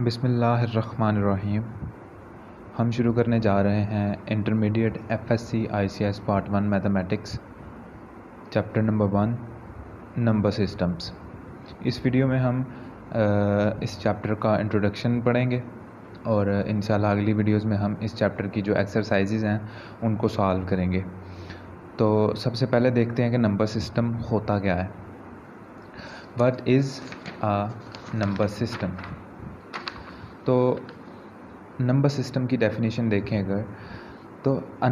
बिस्मिल्लाहिर्रहमानिर्रहीम। हम शुरू करने जा रहे हैं intermediate FSC ICS part 1 mathematics chapter number 1 number systems. इस वीडियो में हम इस चैप्टर का इंट्रोडक्शन पढ़ेंगे और इंशाल्लाह अगली वीडियोस में हम इस चैप्टर की जो एक्सरसाइजेज़ हैं उनको सॉल्व करेंगे। तो सबसे पहले देखते हैं कि नंबर सिस्टम होता क्या है। What is a number system. तो नंबर सिस्टम की डेफिनेशन देखें अगर, तो a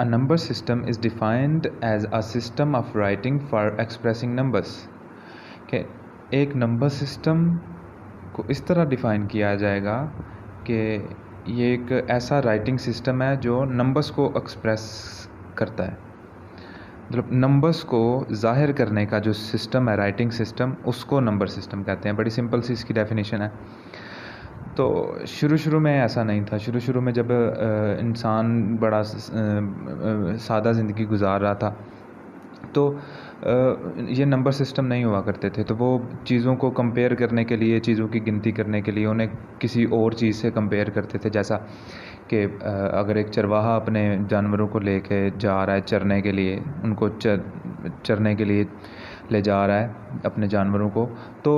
number system is defined as a system of writing for expressing numbers. कि एक नंबर सिस्टम को इस तरह डिफ़ाइन किया जाएगा कि ये एक ऐसा राइटिंग सिस्टम है जो नंबर्स को एक्सप्रेस करता है। मतलब नंबर्स को ज़ाहिर करने का जो सिस्टम है, राइटिंग सिस्टम, उसको नंबर सिस्टम कहते हैं। बड़ी सिंपल सी इसकी डेफिनेशन है। तो शुरू में ऐसा नहीं था। शुरू में जब इंसान बड़ा सादा ज़िंदगी गुजार रहा था तो ये नंबर सिस्टम नहीं हुआ करते थे। तो वो चीज़ों को कंपेयर करने के लिए, चीज़ों की गिनती करने के लिए उन्हें किसी और चीज़ से कंपेयर करते थे। जैसा कि अगर एक चरवाहा अपने जानवरों को लेके जा रहा है चरने के लिए, उनको चरने के लिए ले जा रहा है अपने जानवरों को, तो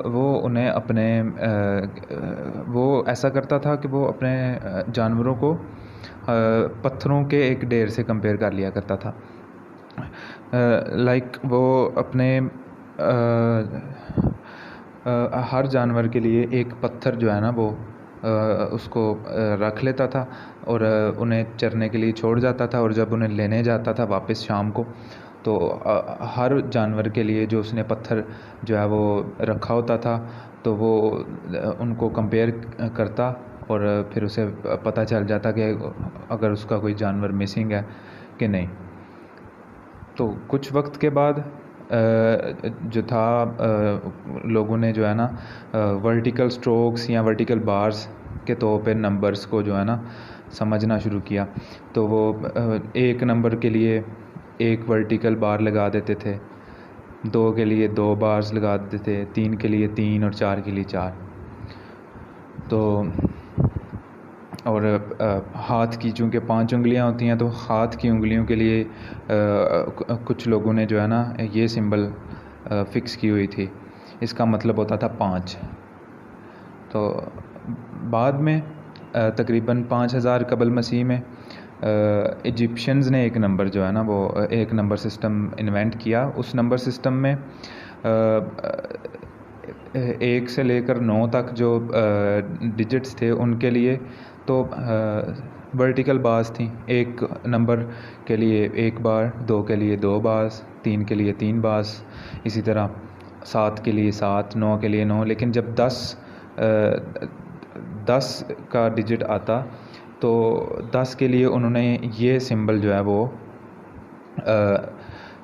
वो उन्हें अपने वो ऐसा करता था कि वो अपने जानवरों को पत्थरों के एक ढेर से कंपेयर कर लिया करता था। लाइक वो अपने हर जानवर के लिए एक पत्थर जो है ना वो उसको रख लेता था और उन्हें चरने के लिए छोड़ जाता था। और जब उन्हें लेने जाता था वापस शाम को, तो हर जानवर के लिए जो उसने पत्थर जो है वो रखा होता था, तो वो उनको कंपेयर करता और फिर उसे पता चल जाता कि अगर उसका कोई जानवर मिसिंग है कि नहीं। तो कुछ वक्त के बाद जो था लोगों ने जो है ना वर्टिकल स्ट्रोक्स या वर्टिकल बार्स के तौर पे नंबर्स को जो है ना समझना शुरू किया। तो वो एक नंबर के लिए एक वर्टिकल बार लगा देते थे, 2 के लिए 2 बार्स लगा देते थे, 3 के लिए 3 और 4 के लिए 4। तो और हाथ की चूँकि 5 उंगलियां होती हैं, तो हाथ की उंगलियों के लिए कुछ लोगों ने जो है ना ये सिंबल फ़िक्स की हुई थी। इसका मतलब होता था 5। तो बाद में तकरीबन 5000 कबल मसीह में इजिप्शियंस ने एक नंबर जो है ना वो एक नंबर सिस्टम इन्वेंट किया। उस नंबर सिस्टम में 1 से लेकर 9 तक जो डिजिट्स थे उनके लिए तो वर्टिकल बार्स थी। एक नंबर के लिए 1 बार, 2 के लिए 2 बार्स, 3 के लिए 3 बार्स, इसी तरह 7 के लिए 7, 9 के लिए 9। लेकिन जब 10 का डिजिट आता तो 10 के लिए उन्होंने ये सिंबल जो है वो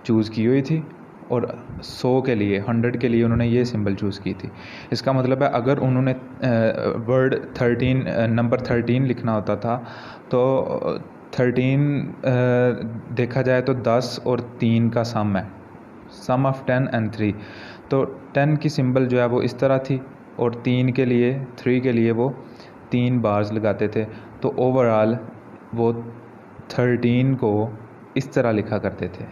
चूज़ की हुई थी, और 100 के लिए, 100 के लिए उन्होंने ये सिंबल चूज़ की थी। इसका मतलब है अगर उन्होंने वर्ड 13 नंबर 13 लिखना होता था, तो 13 देखा जाए तो 10 और 3 का सम है, सम ऑफ 10 एंड 3। तो 10 की सिंबल जो है वो इस तरह थी, और 3 के लिए वो 3 बार्स लगाते थे। तो ओवरऑल वो 13 को इस तरह लिखा करते थे।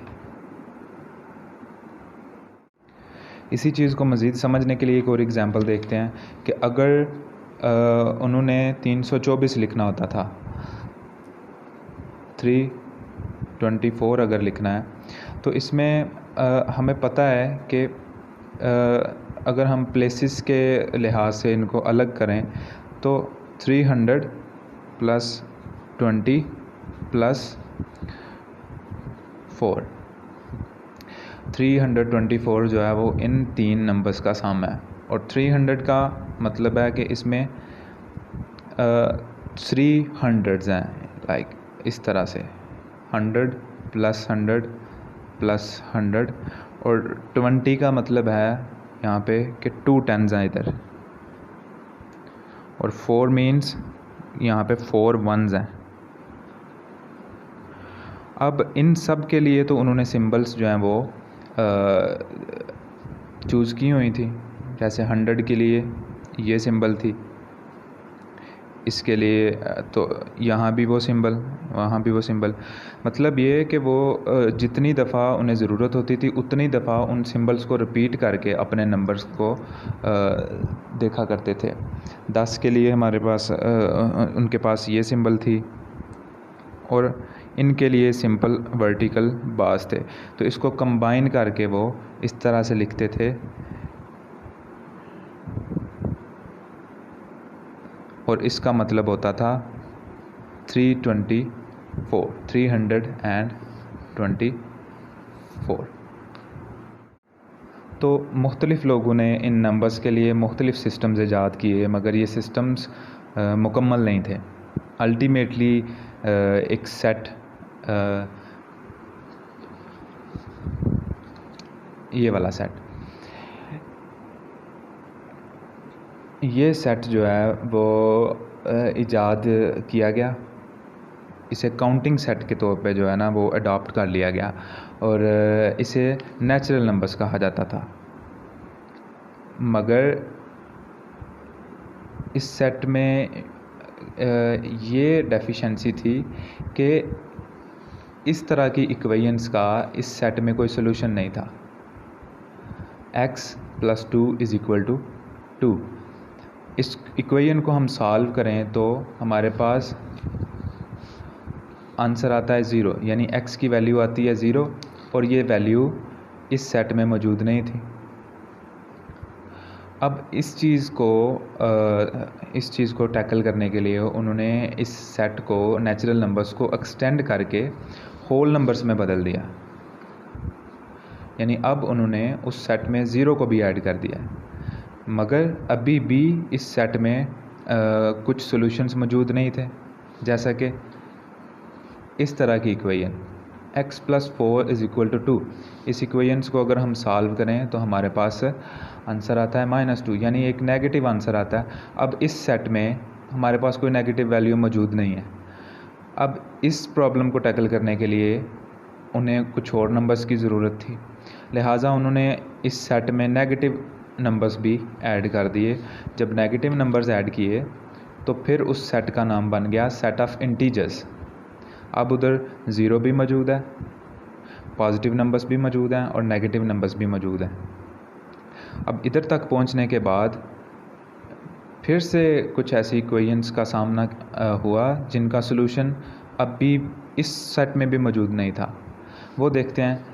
इसी चीज़ को मज़ीद समझने के लिए एक और एग्ज़ाम्पल देखते हैं कि अगर उन्होंने 324 लिखना होता था, 324 अगर लिखना है, तो इसमें हमें पता है कि अगर हम प्लेसेस के लिहाज से इनको अलग करें तो 300 + 20 + 4, 324 जो है वो इन 3 नंबर्स का सम है। और 300 का मतलब है कि इसमें 300s हैं, लाइक इस तरह से 100 + 100 + 100। और 20 का मतलब है यहाँ पे कि 2 10s हैं इधर, और 4 मीन्स यहाँ पे 4 1s हैं। अब इन सब के लिए तो उन्होंने सिंबल्स जो हैं वो चूज़ की हुई थी। जैसे 100 के लिए ये सिंबल थी, इसके लिए तो यहाँ भी वो सिंबल, वहाँ भी वो सिंबल। मतलब ये कि वो जितनी दफ़ा उन्हें ज़रूरत होती थी उतनी दफ़ा उन सिंबल्स को रिपीट करके अपने नंबर्स को देखा करते थे। 10 के लिए हमारे पास उनके पास ये सिंबल थी और इनके लिए सिंपल वर्टिकल बार्स थे। तो इसको कंबाइन करके वो इस तरह से लिखते थे और इसका मतलब होता था 324। तो मुख्तलिफ़ लोगों ने इन नंबर्स के लिए मुख्तलिफ़ सिस्टम्स ईजाद किए, मगर ये सिस्टम्स मुकम्मल नहीं थे। अल्टीमेटली एक सेट, ये वाला सेट, ये सेट जो है वो ईजाद किया गया। इसे काउंटिंग सेट के तौर पे जो है ना वो अडॉप्ट कर लिया गया और इसे नेचुरल नंबर्स कहा जाता था। मगर इस सेट में ये डेफिशिएंसी थी कि इस तरह की इक्वेशंस का इस सेट में कोई सोल्यूशन नहीं था। x + 2 = 2। इस इक्वेशन को हम सॉल्व करें तो हमारे पास आंसर आता है 0, यानी x की वैल्यू आती है 0 और ये वैल्यू इस सेट में मौजूद नहीं थी। अब इस चीज़ को टैकल करने के लिए उन्होंने इस सेट को, नेचुरल नंबर्स को एक्सटेंड करके होल नंबर्स में बदल दिया, यानी अब उन्होंने उस सेट में 0 को भी ऐड कर दिया। मगर अभी भी इस सेट में कुछ सॉल्यूशंस मौजूद नहीं थे, जैसा कि इस तरह की इक्वेशन x + 4 = 2। इस इक्वेशंस को अगर हम सॉल्व करें तो हमारे पास आंसर आता है -2, यानी एक नेगेटिव आंसर आता है। अब इस सेट में हमारे पास कोई नेगेटिव वैल्यू मौजूद नहीं है। अब इस प्रॉब्लम को टैकल करने के लिए उन्हें कुछ और नंबर्स की ज़रूरत थी, लिहाजा उन्होंने इस सेट में नेगेटिव नंबर्स भी ऐड कर दिए। जब नेगेटिव नंबर्स ऐड किए तो फिर उस सेट का नाम बन गया सेट ऑफ इंटीजर्स। अब उधर 0 भी मौजूद है, पॉजिटिव नंबर्स भी मौजूद हैं और नेगेटिव नंबर्स भी मौजूद हैं। अब इधर तक पहुंचने के बाद फिर से कुछ ऐसी इक्वेशंस का सामना हुआ जिनका सलूशन अब भी इस सेट में भी मौजूद नहीं था। वो देखते हैं,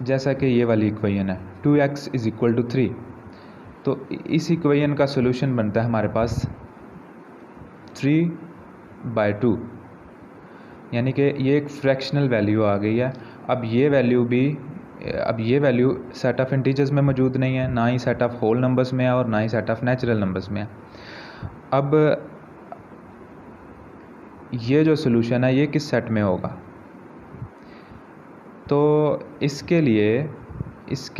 जैसा कि ये वाली इक्वेशन है 2x = 3। तो इस इक्वेशन का सलूशन बनता है हमारे पास 3/2, यानी कि ये एक फ्रैक्शनल वैल्यू आ गई है। अब ये वैल्यू सेट ऑफ इंटीजर्स में मौजूद नहीं है, ना ही सेट ऑफ होल नंबर्स में है और ना ही सेट ऑफ नेचुरल नंबर्स में है। अब ये जो सॉल्यूशन है ये किस सेट में होगा? तो इसके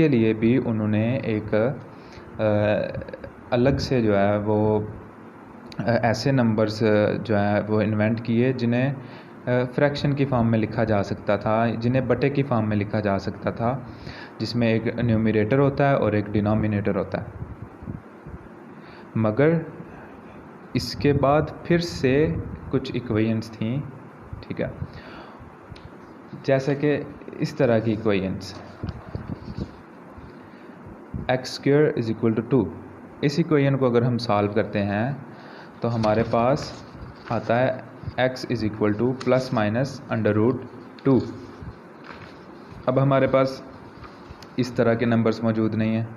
लिए भी उन्होंने एक अलग से जो है वो ऐसे नंबर्स जो है वो इन्वेंट किए जिन्हें फ्रैक्शन की फॉर्म में लिखा जा सकता था, जिन्हें बटे की फॉर्म में लिखा जा सकता था, जिसमें एक न्यूमरेटर होता है और एक डिनोमिनेटर होता है। मगर इसके बाद फिर से कुछ इक्वेशंस थी, ठीक है, जैसे कि इस तरह की इक्वेशंस x² = 2। इस इक्वेशन को अगर हम सॉल्व करते हैं तो हमारे पास आता है x = ±√2। अब हमारे पास इस तरह के नंबर्स मौजूद नहीं हैं,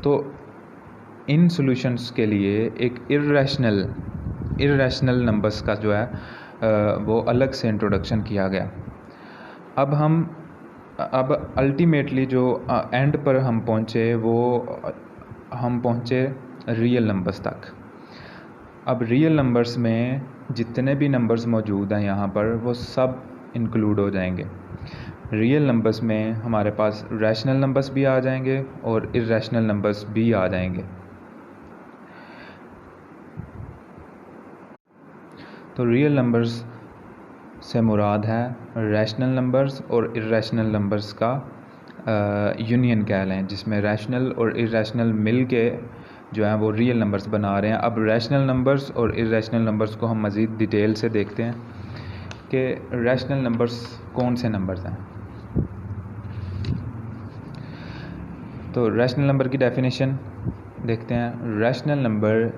तो इन सॉल्यूशंस के लिए एक इर्रेशनल नंबर्स का जो है वो अलग से इंट्रोडक्शन किया गया। अब अल्टीमेटली जो एंड पर हम पहुँचे वो हम पहुँचे रियल नंबर्स तक। अब रियल नंबर्स में जितने भी नंबर्स मौजूद हैं यहाँ पर वो सब इंक्लूड हो जाएंगे। रियल नंबर्स में हमारे पास रैशनल नंबर्स भी आ जाएंगे और इर्रेशनल नंबर्स भी आ जाएंगे। तो रियल नंबर्स से मुराद है रैशनल नंबर्स और इर्रेशनल नंबर्स का यूनियन कह लें, जिसमें रैशनल और इरेशनल मिल के जो हैं वो रियल नंबर्स बना रहे हैं। अब रैशनल नंबर्स और इरेशनल नंबर्स को हम मज़ीद डिटेल से देखते हैं कि रैशनल नंबर्स कौन से नंबर्स हैं। तो रैशनल नंबर की डेफिनेशन देखते हैं। Rational number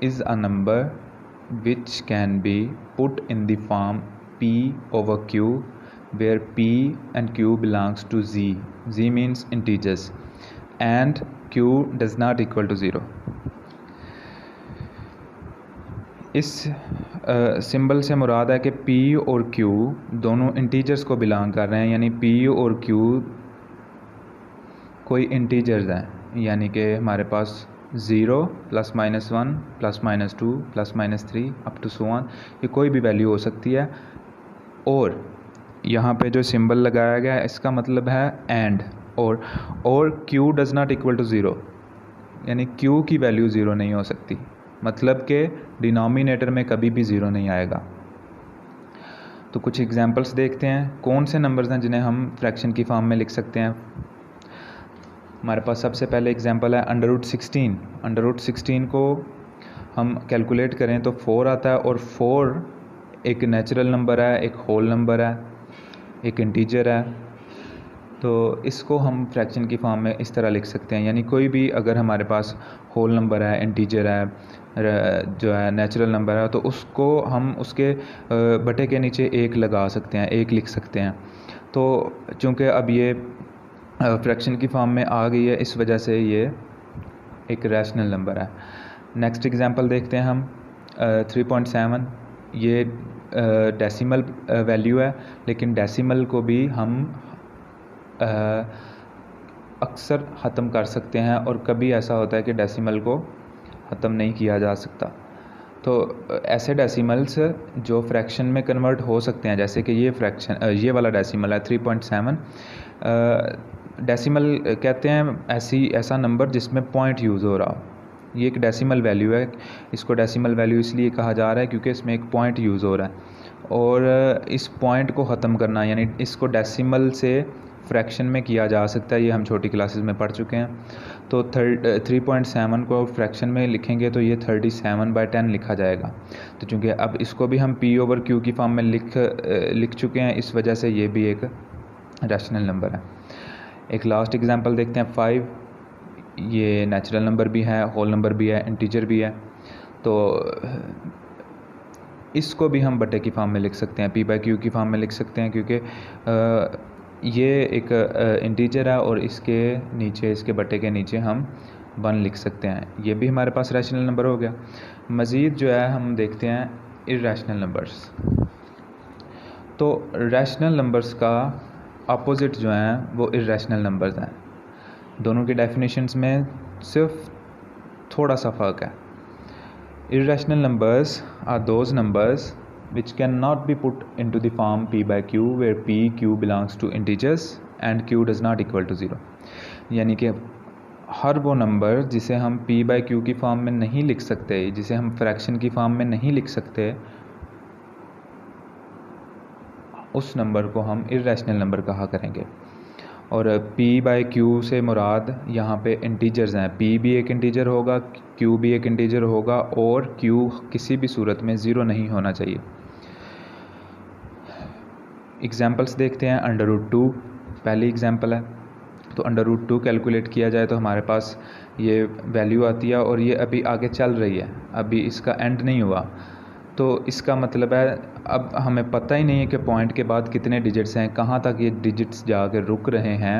is a number which can be put in the form p over q where p and q belongs to z means integers and q does not equal to 0। इस symbol से मुराद है कि p और q दोनों integers को belong कर रहे हैं, यानी p और q कोई इंटीजर्स हैं, यानी कि हमारे पास 0 +-1 +-2 +-3 अप टू सो ऑन, ये कोई भी वैल्यू हो सकती है। और यहाँ पे जो सिंबल लगाया गया है इसका मतलब है एंड, और q does not equal to 0, यानी q की वैल्यू 0 नहीं हो सकती, मतलब कि डिनोमिनेटर में कभी भी 0 नहीं आएगा। तो कुछ एग्जांपल्स देखते हैं कौन से नंबर्स हैं जिन्हें हम फ्रैक्शन की फॉर्म में लिख सकते हैं। हमारे पास सबसे पहले एग्जांपल है √16। √16 को हम कैलकुलेट करें तो 4 आता है, और 4 एक नेचुरल नंबर है, एक होल नंबर है, एक इंटीजर है। तो इसको हम फ्रैक्शन की फॉर्म में इस तरह लिख सकते हैं, यानी कोई भी अगर हमारे पास होल नंबर है, इंटीजर है, जो है नेचुरल नंबर है, तो उसको हम उसके बटे के नीचे 1 लगा सकते हैं, 1 लिख सकते हैं। तो चूँकि अब ये फ्रैक्शन की फॉर्म में आ गई है, इस वजह से ये एक रैशनल नंबर है। नेक्स्ट एग्जांपल देखते हैं हम 3.7। ये डेसिमल वैल्यू है, लेकिन डेसिमल को भी हम अक्सर ख़त्म कर सकते हैं, और कभी ऐसा होता है कि डेसिमल को ख़त्म नहीं किया जा सकता। तो ऐसे डेसिमल्स जो फ्रैक्शन में कन्वर्ट हो सकते हैं, जैसे कि ये वाला डेसिमल है 3.7। डेसिमल कहते हैं ऐसा नंबर जिसमें पॉइंट यूज़ हो रहा हो। ये एक डेसिमल वैल्यू है, इसको डेसिमल वैल्यू इसलिए कहा जा रहा है क्योंकि इसमें एक पॉइंट यूज़ हो रहा है, और इस पॉइंट को ख़त्म करना, यानी इसको डेसिमल से फ्रैक्शन में किया जा सकता है, ये हम छोटी क्लासेस में पढ़ चुके हैं। तो 3.7 को फ्रैक्शन में लिखेंगे तो ये 37/10 लिखा जाएगा। तो चूँकि अब इसको भी हम p/q की फॉर्म में लिख चुके हैं, इस वजह से ये भी एक रैशनल नंबर है। एक लास्ट एग्जांपल देखते हैं 5। ये नेचुरल नंबर भी है, होल नंबर भी है, इंटीजर भी है। तो इसको भी हम बटे की फॉर्म में लिख सकते हैं, p/q की फॉर्म में लिख सकते हैं, क्योंकि ये एक इंटीजर है और इसके नीचे, इसके बटे के नीचे हम 1 लिख सकते हैं। ये भी हमारे पास रैशनल नंबर हो गया। मज़ीद जो है हम देखते हैं इर्रेशनल नंबर्स। तो रैशनल नंबर्स का अपोजिट जो हैं वो इर्रेशनल नंबर्स हैं। दोनों की डेफिनेशंस में सिर्फ थोड़ा सा फ़र्क है। Irrational numbers are those numbers which cannot be put into the form p/q where p, q belongs to integers and q does not equal to 0। यानी कि हर वो नंबर जिसे हम p/q की फॉर्म में नहीं लिख सकते, जिसे हम फ्रैक्शन की फॉर्म में नहीं लिख सकते, उस नंबर को हम इर्रेशनल नंबर कहा करेंगे। और p/q से मुराद यहाँ पे इंटीजर्स हैं। p भी एक इंटीजर होगा, q भी एक इंटीजर होगा, और q किसी भी सूरत में 0 नहीं होना चाहिए। एग्जांपल्स देखते हैं। √2 पहली एग्जांपल है। तो √2 कैलकुलेट किया जाए तो हमारे पास ये वैल्यू आती है, और ये अभी आगे चल रही है, अभी इसका एंड नहीं हुआ। तो इसका मतलब है अब हमें पता ही नहीं है कि पॉइंट के बाद कितने डिजिट्स हैं, कहाँ तक ये डिजिट्स जाकर रुक रहे हैं।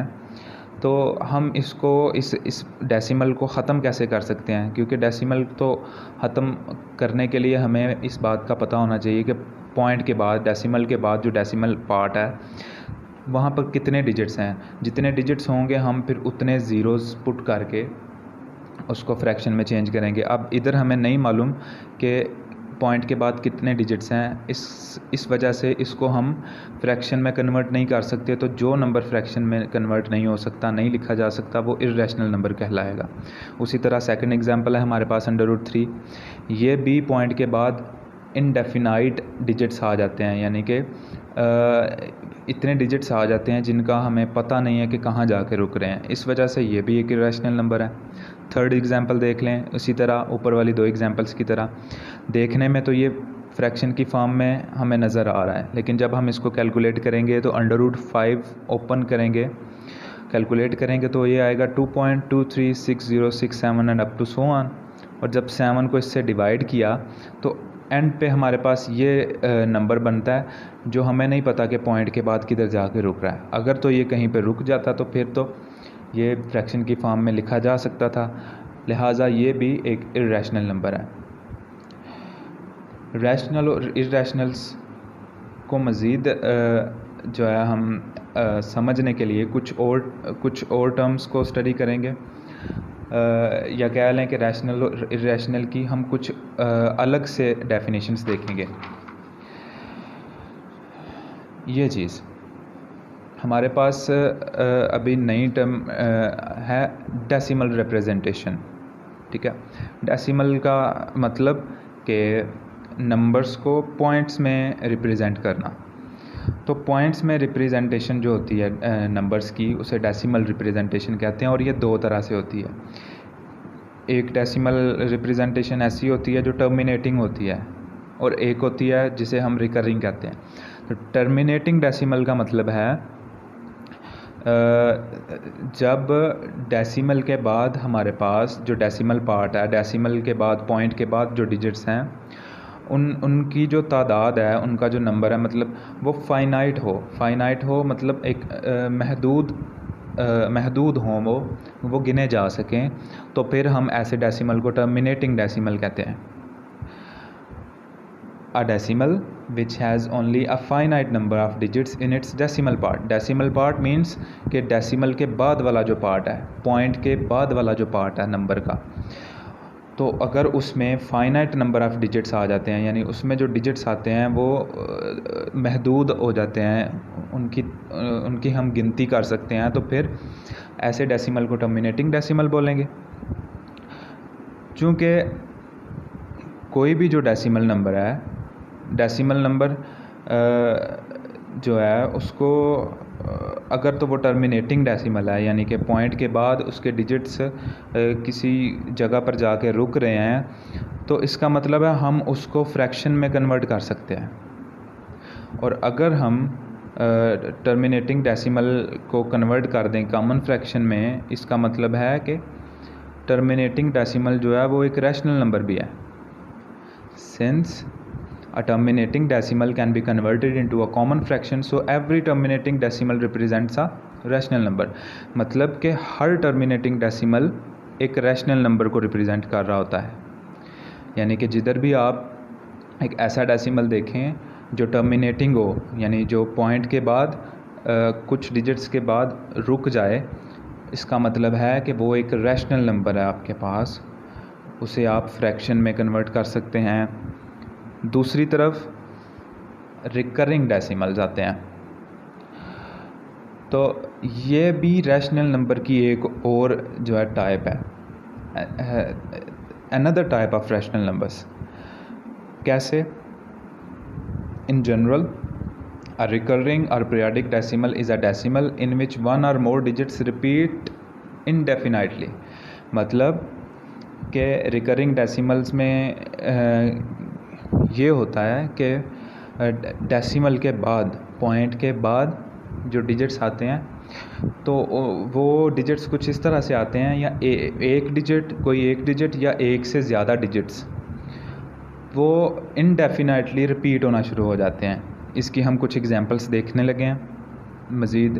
तो हम इसको इस डेसिमल को ख़त्म कैसे कर सकते हैं, क्योंकि डेसिमल तो ख़त्म करने के लिए हमें इस बात का पता होना चाहिए कि पॉइंट के बाद, डेसिमल के बाद जो डेसिमल पार्ट है वहाँ पर कितने डिजिट्स हैं। जितने डिजिट्स होंगे हम फिर उतने ज़ीरोज़ पुट करके उसको फ्रैक्शन में चेंज करेंगे। अब इधर हमें नहीं मालूम कि पॉइंट के बाद कितने डिजिट्स हैं, इस वजह से इसको हम फ्रैक्शन में कन्वर्ट नहीं कर सकते। तो जो नंबर फ्रैक्शन में कन्वर्ट नहीं हो सकता, नहीं लिखा जा सकता, वो इर्रेशनल नंबर कहलाएगा। उसी तरह सेकंड एग्जांपल है हमारे पास √3। ये भी पॉइंट के बाद इनडेफिनाइट डिजिट्स आ जाते हैं, यानी कि इतने डिजिट्स आ जाते हैं जिनका हमें पता नहीं है कि कहाँ जाके रुक रहे हैं। इस वजह से ये भी एक इरेशनल नंबर है। थर्ड एग्जांपल देख लें, उसी तरह ऊपर वाली दो एग्जांपल्स की तरह। देखने में तो ये फ्रैक्शन की फॉर्म में हमें नज़र आ रहा है, लेकिन जब हम इसको कैलकुलेट करेंगे तो √5 ओपन करेंगे, कैलकुलेट करेंगे तो ये आएगा 2.236067 and up to so on. और जब 7 को इससे डिवाइड किया तो एंड पे हमारे पास ये नंबर बनता है, जो हमें नहीं पता कि पॉइंट के बाद किधर जाके रुक रहा है। अगर तो ये कहीं पे रुक जाता तो फिर तो ये फ्रैक्शन की फॉर्म में लिखा जा सकता था, लिहाजा ये भी एक इरेशनल नंबर है। रैशनल और इरेशनल्स को मज़ीद जो है हम समझने के लिए कुछ और टर्म्स को स्टडी करेंगे, या कह लें कि रैशनल और इरेशनल की हम कुछ अलग से डेफिनेशंस देखेंगे। ये चीज़ हमारे पास अभी नई टर्म है डेसिमल रिप्रेजेंटेशन। ठीक है, डेसिमल का मतलब कि नंबर्स को पॉइंट्स में रिप्रेजेंट करना। तो पॉइंट्स में रिप्रेजेंटेशन जो होती है नंबर्स की, उसे डेसिमल रिप्रेजेंटेशन कहते हैं, और ये दो तरह से होती है। एक डेसिमल रिप्रेजेंटेशन ऐसी होती है जो टर्मिनेटिंग होती है, और एक होती है जिसे हम रिकरिंग कहते हैं। तो टर्मिनेटिंग डेसिमल का मतलब है जब डेसिमल के बाद हमारे पास जो डेसिमल पार्ट है, डेसिमल के बाद पॉइंट के बाद जो डिजिट्स हैं, उनकी जो तादाद है, उनका जो नंबर है, मतलब वो फाइनाइट हो मतलब एक महदूद हों, वो गिने जा सकें, तो फिर हम ऐसे डेसिमल को टर्मिनेटिंग डेसिमल कहते हैं। A decimal which has only a finite number of digits in its decimal part. Decimal part means कि डेसिमल के बाद वाला जो पार्ट है, पॉइंट के बाद वाला जो पार्ट है नंबर का, तो अगर उसमें फाइनाइट नंबर ऑफ़ डिजिट्स आ जाते हैं, यानी उसमें जो डिजिट्स आते हैं वो महदूद हो जाते हैं, उनकी हम गिनती कर सकते हैं, तो फिर ऐसे डेसिमल को टर्मिनेटिंग डेसिमल बोलेंगे। चूँकि कोई भी जो डेसिमल नंबर है, डेसिमल नंबर जो है उसको अगर तो वो टर्मिनेटिंग डेसिमल है, यानी कि पॉइंट के बाद उसके डिजिट्स किसी जगह पर जाके रुक रहे हैं, तो इसका मतलब है हम उसको फ्रैक्शन में कन्वर्ट कर सकते हैं। और अगर हम टर्मिनेटिंग डेसिमल को कन्वर्ट कर दें कॉमन फ्रैक्शन में, इसका मतलब है कि टर्मिनेटिंग डेसिमल जो है वो एक रैशनल नंबर भी है। Since a terminating decimal can be converted into a common fraction, so every terminating decimal represents a rational number। मतलब कि हर terminating decimal एक rational number को represent कर रहा होता है। यानी कि जिधर भी आप एक ऐसा decimal देखें जो terminating हो, यानी जो point के बाद कुछ digits के बाद रुक जाए, इसका मतलब है कि वो एक rational number है आपके पास, उसे आप fraction में convert कर सकते हैं। दूसरी तरफ रिकरिंग डेसिमल्स आते हैं, तो ये भी रैशनल नंबर की एक और जो है टाइप है, another type of rational numbers. कैसे? In general a recurring or periodic decimal is a decimal in which one or more digits repeat indefinitely। मतलब कि रिकरिंग डेसिमल्स में ये होता है कि डेसिमल के बाद, पॉइंट के बाद जो डिजिट्स आते हैं, तो वो डिजिट्स कुछ इस तरह से आते हैं, या कोई एक डिजिट या एक से ज़्यादा डिजिट्स वो इनडेफिनेटली रिपीट होना शुरू हो जाते हैं। इसकी हम कुछ एग्जांपल्स देखने लगे हैं मज़ीद,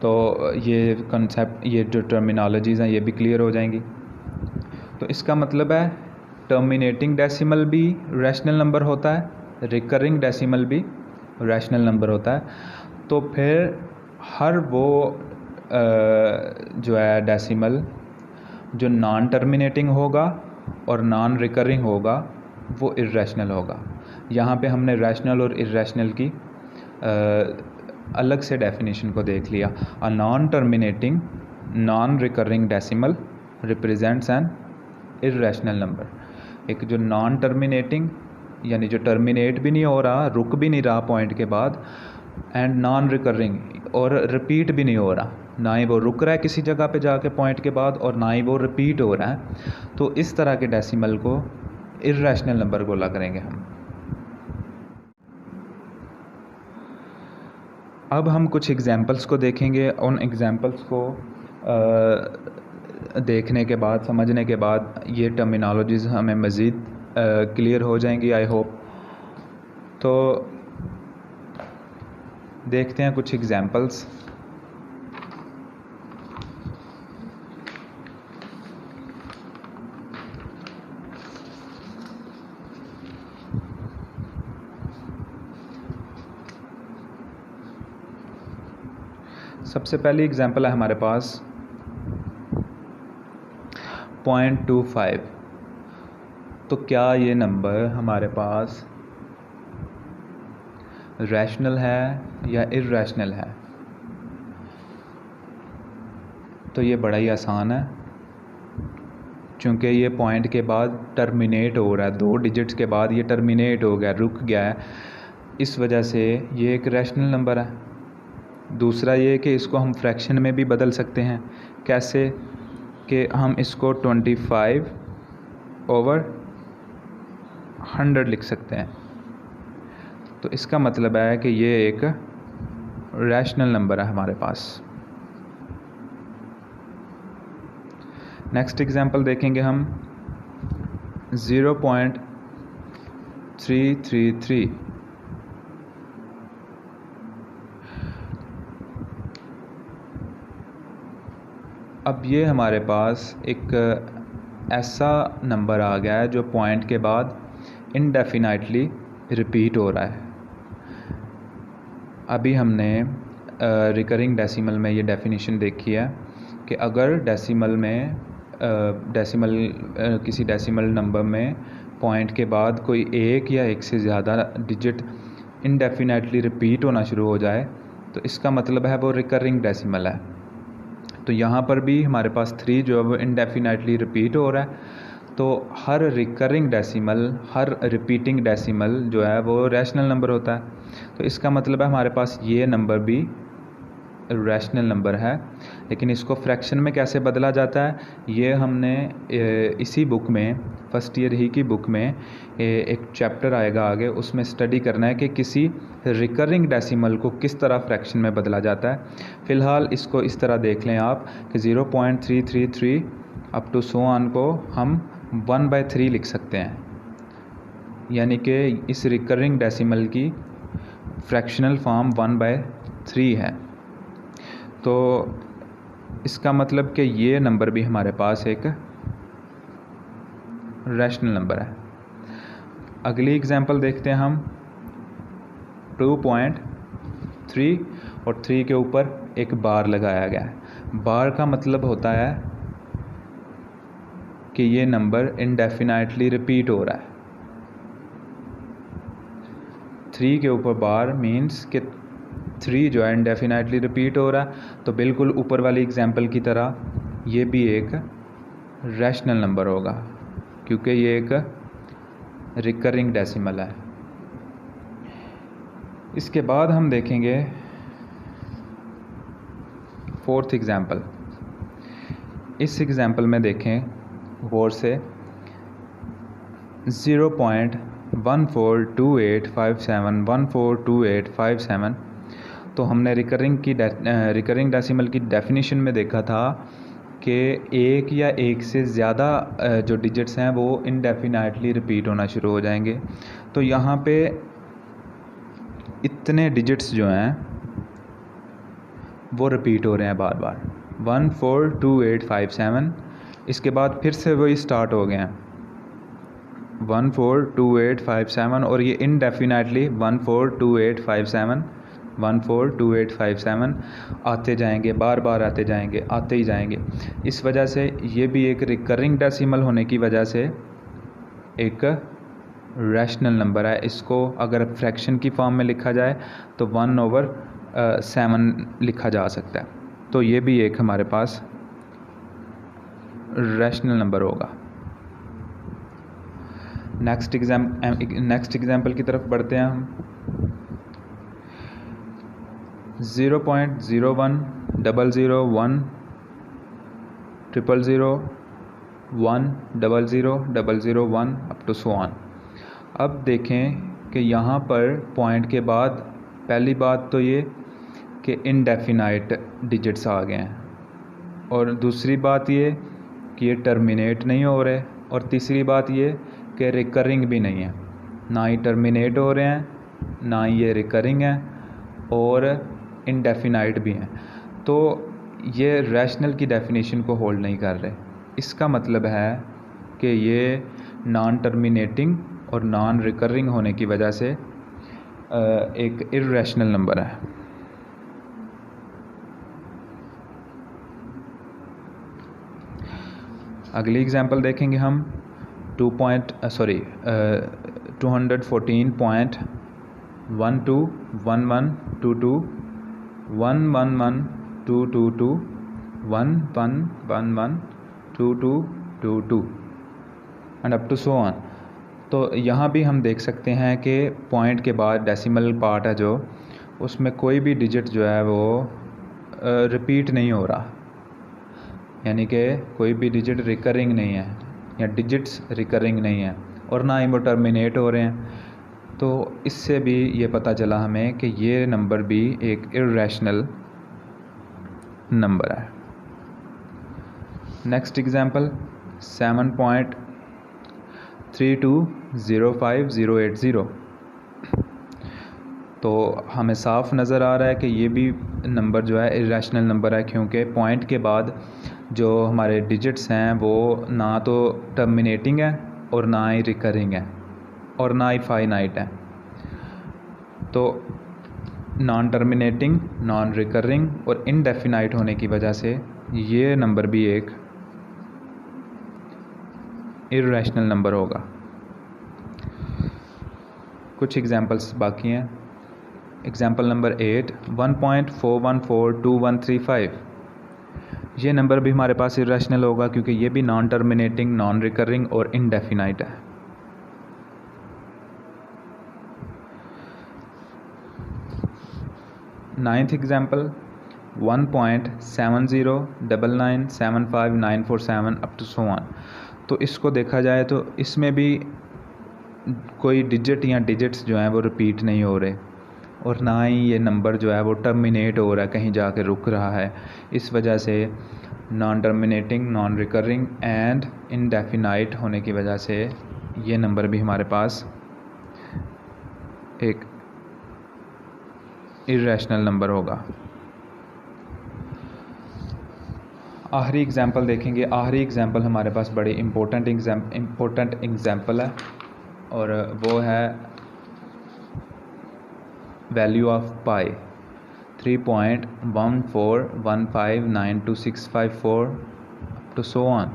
तो ये कॉन्सेप्ट, ये जो टर्मिनोलॉजीज़ हैं, ये भी क्लियर हो जाएंगी। तो इसका मतलब है टर्मिनेटिंग डेसिमल भी रैशनल नंबर होता है, रिकरिंग डेसिमल भी रैशनल नंबर होता है। तो फिर हर वो जो है डेसिमल जो नॉन टर्मिनेटिंग होगा और नॉन रिकरिंग होगा वो इर्रेशनल होगा। यहाँ पे हमने रैशनल और इर्रेशनल की अलग से डेफिनेशन को देख लिया। A non terminating non recurring decimal represents an irrational number. एक जो नॉन टर्मिनेटिंग यानी जो टर्मिनेट भी नहीं हो रहा, रुक भी नहीं रहा पॉइंट के बाद, एंड नॉन रिकरिंग, और रिपीट भी नहीं हो रहा, ना ही वो रुक रहा है किसी जगह पे जाके पॉइंट के बाद और ना ही वो रिपीट हो रहा है। तो इस तरह के डेसिमल को इर्रेशनल नंबर बोला करेंगे हम। अब हम कुछ एग्जांपल्स को देखेंगे। उन एग्जांपल्स को देखने के बाद, समझने के बाद ये टर्मिनोलॉजीज़ हमें मज़ीद क्लियर हो जाएंगी, आई होप। तो देखते हैं कुछ एग्जांपल्स। सबसे पहली एग्जांपल है हमारे पास 0.25। तो क्या ये नंबर हमारे पास रैशनल है या इर्रेशनल है? तो ये बड़ा ही आसान है, चूँकि ये पॉइंट के बाद टर्मिनेट हो रहा है, 2 डिजिट्स के बाद ये टर्मिनेट हो गया, रुक गया है, इस वजह से ये एक रैशनल नंबर है। दूसरा ये कि इसको हम फ्रैक्शन में भी बदल सकते हैं। कैसे? कि हम इसको 25/100 लिख सकते हैं। तो इसका मतलब है कि ये एक रैशनल नंबर है हमारे पास। नेक्स्ट एग्जांपल देखेंगे हम 0.333। अब ये हमारे पास एक ऐसा नंबर आ गया है जो पॉइंट के बाद इनडेफिनाइटली रिपीट हो रहा है। अभी हमने रिकरिंग डेसिमल में ये डेफिनेशन देखी है कि अगर किसी डेसिमल नंबर में पॉइंट के बाद कोई एक या एक से ज़्यादा डिजिट इनडेफिनाइटली रिपीट होना शुरू हो जाए तो इसका मतलब है वो रिकरिंग डेसिमल है। तो यहाँ पर भी हमारे पास 3 जो है वो इनडेफिनाइटली रिपीट हो रहा है। तो हर रिकरिंग डेसिमल, हर रिपीटिंग डेसिमल जो है वो रैशनल नंबर होता है। तो इसका मतलब है हमारे पास ये नंबर भी रैशनल नंबर है। लेकिन इसको फ्रैक्शन में कैसे बदला जाता है, ये हमने इसी बुक में, फर्स्ट ईयर ही की बुक में एक चैप्टर आएगा आगे, उसमें स्टडी करना है कि किसी रिकरिंग डेसिमल को किस तरह फ्रैक्शन में बदला जाता है। फ़िलहाल इसको इस तरह देख लें आप कि 0.333 अप टू सो ऑन को हम 1/3 लिख सकते हैं, यानी कि इस रिकरिंग डेसिमल की फ्रैक्शनल फॉर्म 1/3 है। तो इसका मतलब कि ये नंबर भी हमारे पास एक रैशनल नंबर है। अगली एग्जांपल देखते हैं हम 2.3 और 3 के ऊपर एक बार लगाया गया है। बार का मतलब होता है कि ये नंबर इनडेफिनाइटली रिपीट हो रहा है। 3 के ऊपर बार मीन्स कि 3 जो है इनडेफिनाइटली रिपीट हो रहा है। तो बिल्कुल ऊपर वाली एग्जांपल की तरह ये भी एक रैशनल नंबर होगा, क्योंकि ये एक रिकरिंग डेसिमल है। इसके बाद हम देखेंगे 4th एग्जांपल। इस एग्जांपल में देखें गौर से 0.142857142857। तो हमने रिकरिंग डेसिमल की डेफिनेशन में देखा था कि एक या एक से ज़्यादा जो डिजिट्स हैं वो इनडेफिनाइटली रिपीट होना शुरू हो जाएंगे। तो यहाँ पे इतने डिजिट्स जो हैं वो रिपीट हो रहे हैं बार बार, 142857। इसके बाद फिर से वही स्टार्ट हो गए हैं 142857, और ये इनडेफिनाइटली 142857 आते जाएंगे, बार बार आते जाएंगे, आते ही जाएंगे। इस वजह से ये भी एक रिकरिंग डेसिमल होने की वजह से एक रैशनल नंबर है। इसको अगर फ्रैक्शन की फॉर्म में लिखा जाए तो 1/7 लिखा जा सकता है। तो ये भी एक हमारे पास रैशनल नंबर होगा। नेक्स्ट एग्जाम्पल की तरफ बढ़ते हैं हम। 0.01 001 000 1 00 001 अप टू सो ऑन। अब देखें कि यहाँ पर पॉइंट के बाद पहली बात तो ये कि इनडेफिनाइट डिजिट्स आ गए हैं, और दूसरी बात ये कि ये टर्मिनेट नहीं हो रहे, और तीसरी बात ये कि रिकरिंग भी नहीं है। ना ही टर्मिनेट हो रहे हैं, ना ही ये रिकरिंग है, और इनडेफिनाइट भी हैं। तो ये रैशनल की डेफिनेशन को होल्ड नहीं कर रहे। इसका मतलब है कि ये नॉन टर्मिनेटिंग और नॉन रिकरिंग होने की वजह से एक इर्रेशनल नंबर है। अगली एग्जांपल देखेंगे हम 214.121122 1112222 11112222 and up to so on. तो यहाँ भी हम देख सकते हैं कि पॉइंट के बाद डेसिमल पार्ट है जो, उसमें कोई भी डिजिट जो है वो रिपीट नहीं हो रहा, यानी कि कोई भी डिजिट रिकरिंग नहीं है या डिजिट्स रिकरिंग नहीं है, और ना ही वो टर्मिनेट हो रहे हैं। तो इससे भी ये पता चला हमें कि ये नंबर भी एक इर्रेशनल नंबर है। Next example 7.3205080। तो हमें साफ नज़र आ रहा है कि ये भी नंबर जो है इर्रेशनल नंबर है, क्योंकि पॉइंट के बाद जो हमारे डिजिट्स हैं वो ना तो टर्मिनेटिंग है और ना ही रिकरिंग है और ना ही फाइनाइट है। तो नॉन टर्मिनेटिंग, नॉन रिकरिंग और इनडेफिनाइट होने की वजह से ये नंबर भी एक इर्रेशनल नंबर होगा। कुछ एग्जांपल्स बाकी हैं। Example number 8 1.4142135। ये नंबर भी हमारे पास इर्रेशनल होगा, क्योंकि ये भी नॉन टर्मिनेटिंग, नॉन रिकरिंग और इनडेफिनाइट है। Ninth example 1.70997597 up to so on. तो इसको देखा जाए तो इसमें भी कोई डिजिट या डिजिट्स जो हैं वो रिपीट नहीं हो रहे, और ना ही ये नंबर जो है वो टर्मिनेट हो रहा है, कहीं जाके रुक रहा है। इस वजह से non terminating, non recurring and indefinite होने की वजह से ये नंबर भी हमारे पास एक इर्रेशनल नंबर होगा। आखिरी एग्जांपल देखेंगे। आखिरी एग्जांपल हमारे पास बड़ी इम्पोर्टेंट एग्जांपल है, और वो है value of pi 3.14159264 to so on.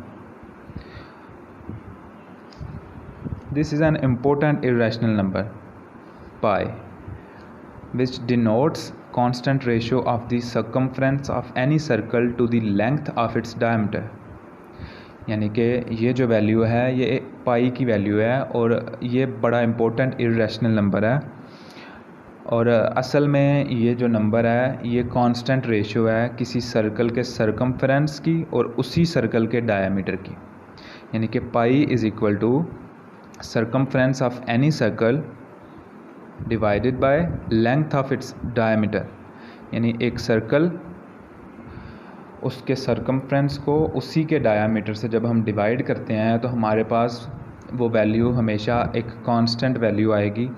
This is an important irrational number pi, which denotes constant ratio of the circumference of any circle to the length of its diameter. यानी कि ये जो value है ये पाई की वैल्यू है, और ये बड़ा इम्पोर्टेंट इर्रेशनल नंबर है। और असल में ये जो नंबर है ये कांस्टेंट रेशियो है किसी सर्कल के सरकमफ्रेंस की और उसी सर्कल के डायमीटर की। यानी कि pi is equal to circumference of any circle divided by length of its diameter. यानी एक सर्कल उसके सरकमफ्रेंस को उसी के डायमीटर से जब हम डिवाइड करते हैं तो हमारे पास वो वैल्यू हमेशा एक कांस्टेंट वैल्यू आएगी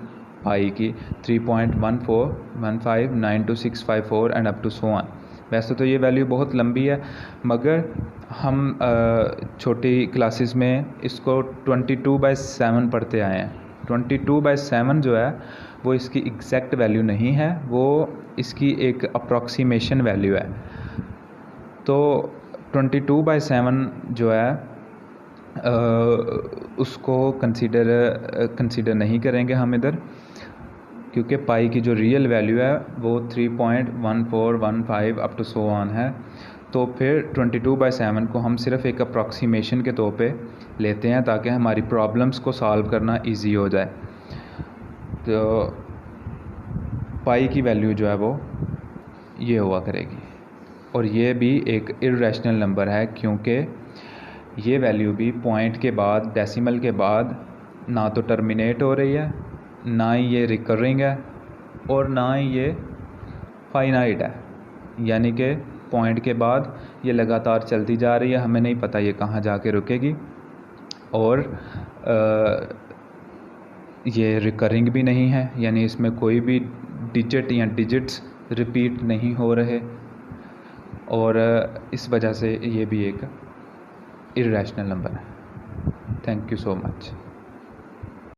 पाई की 3.14159264 and up to so on. वैसे तो ये वैल्यू बहुत लंबी है, मगर हम छोटी क्लासेस में इसको 22/7 पढ़ते आए हैं। 22/7 जो है वो इसकी एग्जैक्ट वैल्यू नहीं है, वो इसकी एक अप्रॉक्सीमेशन वैल्यू है। तो 22/7 जो है उसको कंसीडर नहीं करेंगे हम इधर, क्योंकि पाई की जो रियल वैल्यू है वो 3.1415 अप टू सो ऑन है। तो फिर 22/7 को हम सिर्फ एक अप्रॉक्सीमेशन के तौर पे लेते हैं ताकि हमारी प्रॉब्लम्स को सॉल्व करना इजी हो जाए। तो पाई की वैल्यू जो है वो ये हुआ करेगी, और ये भी एक इर्रेशनल नंबर है क्योंकि ये वैल्यू भी पॉइंट के बाद, डेसिमल के बाद ना तो टर्मिनेट हो रही है, ना ही ये रिकरिंग है, और ना ही ये फाइनाइट है। यानी कि पॉइंट के बाद ये लगातार चलती जा रही है, हमें नहीं पता ये कहाँ जाके रुकेगी, और ये रिकरिंग भी नहीं है, यानी इसमें कोई भी डिजिट या डिजिट्स रिपीट नहीं हो रहे, और इस वजह से ये भी एक इर्रेशनल नंबर है। Thank you so much.